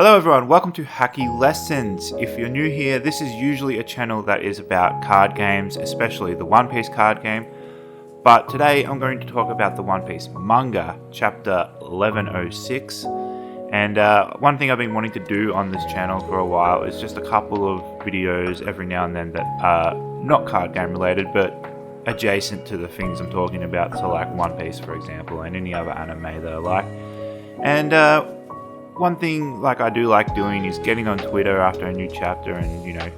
Hello everyone, welcome to Hacky Lessons. If you're new here, this is usually a channel that is about card games, especially the One Piece card game. But today I'm going to talk about the One Piece manga, chapter 1106. And one thing I've been wanting to do on this channel for a while is just a couple of videos every now and then that are not card game related, but adjacent to the things I'm talking about. So like One Piece, for example, and any other anime that I like. And one thing like I do like doing is getting on Twitter after a new chapter and, you know,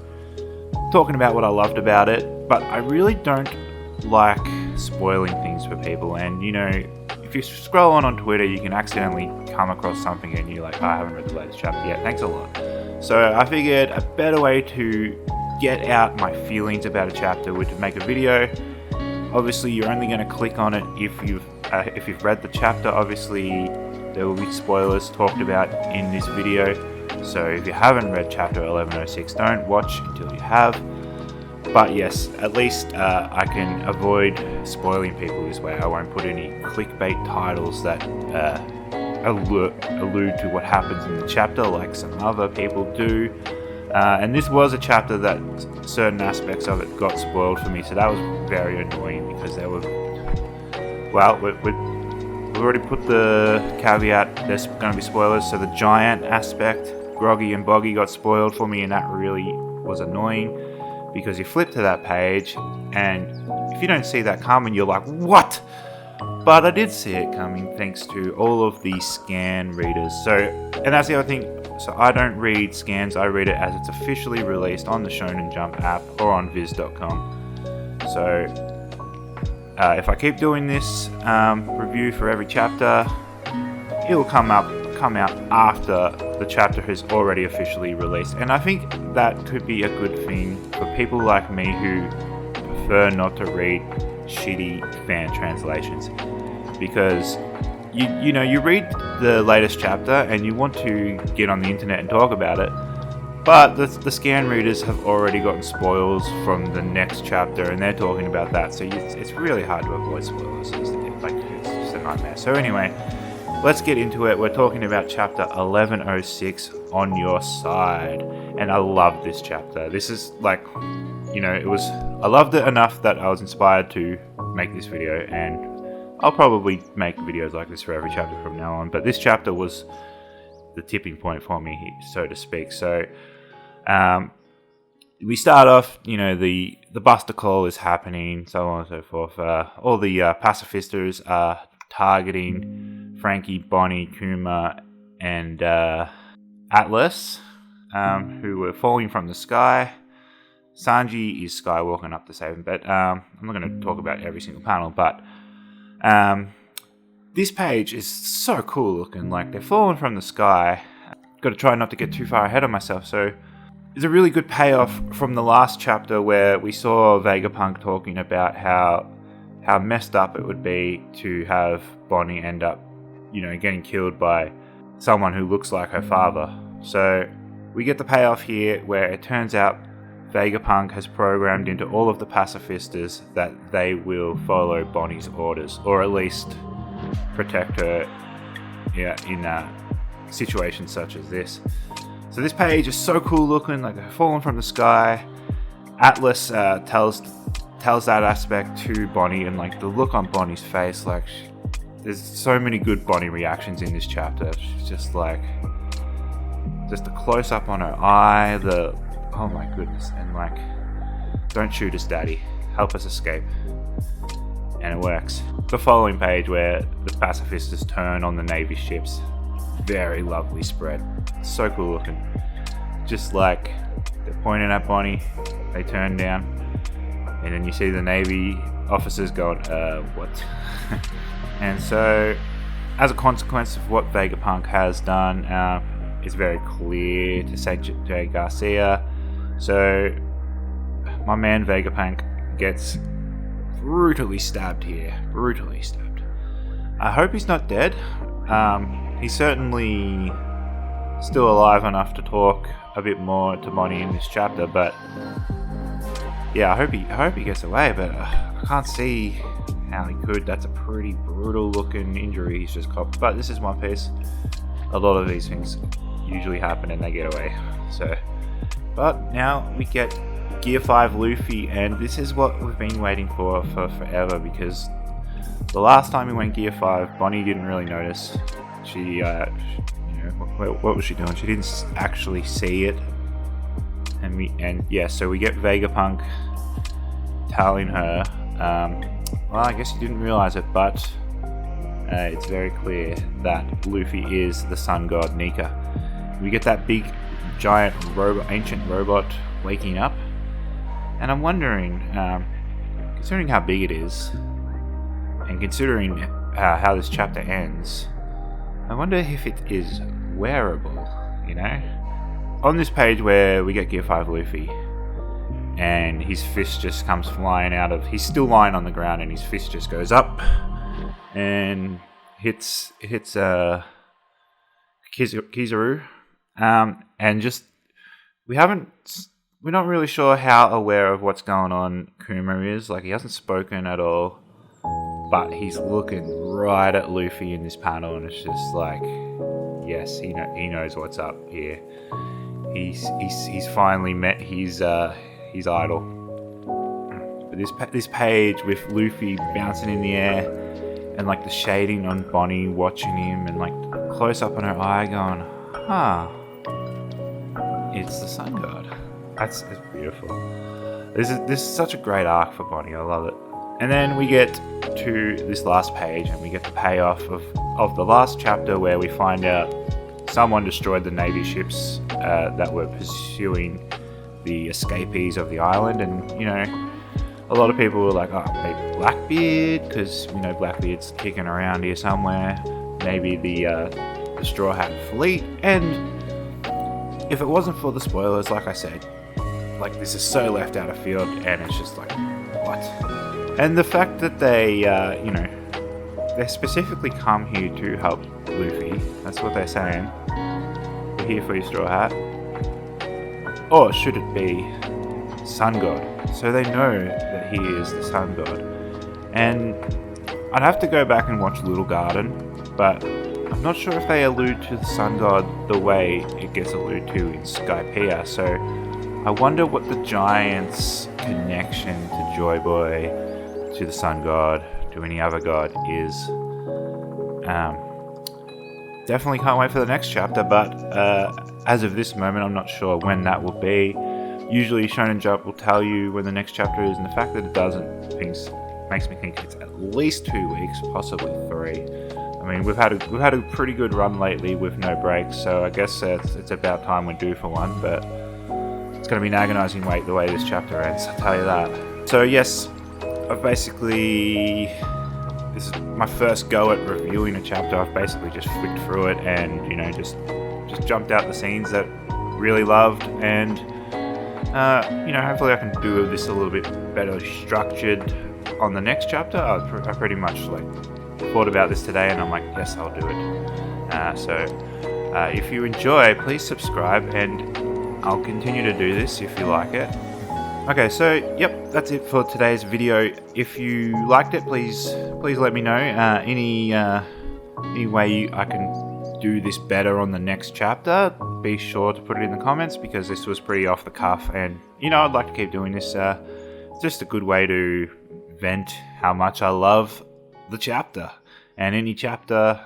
talking about what I loved about it. But I really don't like spoiling things for people. And, you know, if you scroll on Twitter, you can accidentally come across something and you're like, oh, I haven't read the latest chapter yet. Thanks a lot. So I figured a better way to get out my feelings about a chapter would to make a video. Obviously, you're only going to click on it if you've read the chapter. Obviously, there will be spoilers talked about in this video, so if you haven't read chapter 1106, don't watch until you have. But yes, at least I can avoid spoiling people this way. I won't put any clickbait titles that allude to what happens in the chapter like some other people do. And this was a chapter that certain aspects of it got spoiled for me, so that was very annoying because there were, well, we've already put the caveat, there's going to be spoilers, so the giant aspect, Groggy and Boggy, got spoiled for me, and that really was annoying because you flip to that page and if you don't see that coming, you're like, what? But I did see it coming thanks to all of the scan readers. So, and that's the other thing, so I don't read scans, I read it as it's officially released on the Shonen Jump app or on viz.com. So if I keep doing this review for every chapter, it will come out after the chapter has already officially released. And I think that could be a good thing for people like me who prefer not to read shitty fan translations. Because you know, you read the latest chapter and you want to get on the internet and talk about it, but the scan readers have already gotten spoils from the next chapter and they're talking about that, so it's really hard to avoid spoilers. It's just a nightmare. So anyway, let's get into it. We're talking about chapter 1106, On Your Side. And I love this chapter. This is like, you know, I loved it enough that I was inspired to make this video, and I'll probably make videos like this for every chapter from now on, but this chapter was the tipping point for me, so to speak. So we start off, you know, the Buster Call is happening, so on and so forth. All the pacifistas are targeting Frankie, Bonnie, Kuma, and Atlas, who were falling from the sky. Sanji is skywalking up to save him, but I'm not going to talk about every single panel, but this page is so cool looking. Like, they're falling from the sky. Got to try not to get too far ahead of myself. So there's a really good payoff from the last chapter where we saw Vegapunk talking about how messed up it would be to have Bonnie end up, you know, getting killed by someone who looks like her father. So we get the payoff here where it turns out Vegapunk has programmed into all of the pacifistas that they will follow Bonnie's orders, or at least protect her, in situations such as this. So this page is so cool looking, like they're falling from the sky. Atlas tells that aspect to Bonnie, and like the look on Bonnie's face, like there's so many good Bonnie reactions in this chapter. She's just like, just a close up on her eye, oh my goodness, and like, don't shoot us, daddy, help us escape. And it works. The following page where the pacifistas turn on the Navy ships, very lovely spread, so cool looking. Just like, they're pointing at Bonnie, they turn down, and then you see the Navy officers going, what? And so, as a consequence of what Vegapunk has done, it's very clear to J. Garcia. So, my man Vegapunk gets brutally stabbed here. Brutally stabbed. I hope he's not dead. He's certainly still alive enough to talk a bit more to Bonnie in this chapter, but yeah, I hope he gets away, but I can't see how he could. That's a pretty brutal looking injury he's just copped. But this is One Piece. A lot of these things usually happen and they get away. So, but now we get Gear 5 Luffy, and this is what we've been waiting for forever, because the last time we went Gear 5, Bonnie didn't really notice. She, what was she doing? She didn't actually see it. So we get Vegapunk telling her, well, I guess you didn't realize it, but it's very clear that Luffy is the sun god Nika. We get that big, giant, ancient robot waking up, and I'm wondering, considering how big it is, and considering how this chapter ends, I wonder if it is wearable, you know? On this page where we get Gear 5 Luffy, and his fist just comes flying out of... He's still lying on the ground, and his fist just goes up and hits Kizaru. And just... We're not really sure how aware of what's going on Kuma is. Like, he hasn't spoken at all, but he's looking right at Luffy in this panel, and it's just like, yes, he knows what's up here. He's finally met his idol. But this page with Luffy bouncing in the air, and like the shading on Bonnie watching him, and like close up on her eye going, it's the sun god. That's beautiful. This is such a great arc for Bonnie. I love it. And then we get to this last page, and we get the payoff of the last chapter, where we find out someone destroyed the Navy ships that were pursuing the escapees of the island. And, you know, a lot of people were like, oh, maybe Blackbeard, because, you know, Blackbeard's kicking around here somewhere. Maybe the Straw Hat Fleet. And if it wasn't for the spoilers, like I said, like, this is so left out of field, and it's just like, what? And the fact that they, they specifically come here to help Luffy. That's what they're saying. We're here for your Straw Hat. Or should it be Sun God? So they know that he is the Sun God. And I'd have to go back and watch Little Garden, but I'm not sure if they allude to the Sun God the way it gets alluded to in Skypiea. So I wonder what the Giant's connection to Joy Boy, to the Sun God, to any other god is. Definitely can't wait for the next chapter, but as of this moment, I'm not sure when that will be. Usually Shonen Jump will tell you when the next chapter is, and the fact that it doesn't makes me think it's at least 2 weeks, possibly 3. I mean, we've had a pretty good run lately with no breaks, so I guess it's about time we're due for one, but it's going to be an agonizing wait the way this chapter ends, I'll tell you that. So yes, this is my first go at reviewing a chapter. I've basically just flicked through it and, you know, just jumped out the scenes that really loved, and hopefully I can do this a little bit better structured on the next chapter. I pretty much thought about this today, and I'm like, yes, I'll do it. So if you enjoy, please subscribe, and I'll continue to do this if you like it. Okay, so yep, that's it for today's video. If you liked it, please let me know. Any way I can do this better on the next chapter, be sure to put it in the comments, because this was pretty off the cuff, and I'd like to keep doing this. It's just a good way to vent how much I love the chapter and any chapter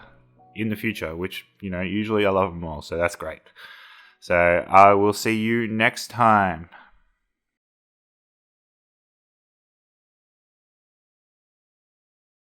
in the future, which usually I love them all, so that's great. So I will see you next time.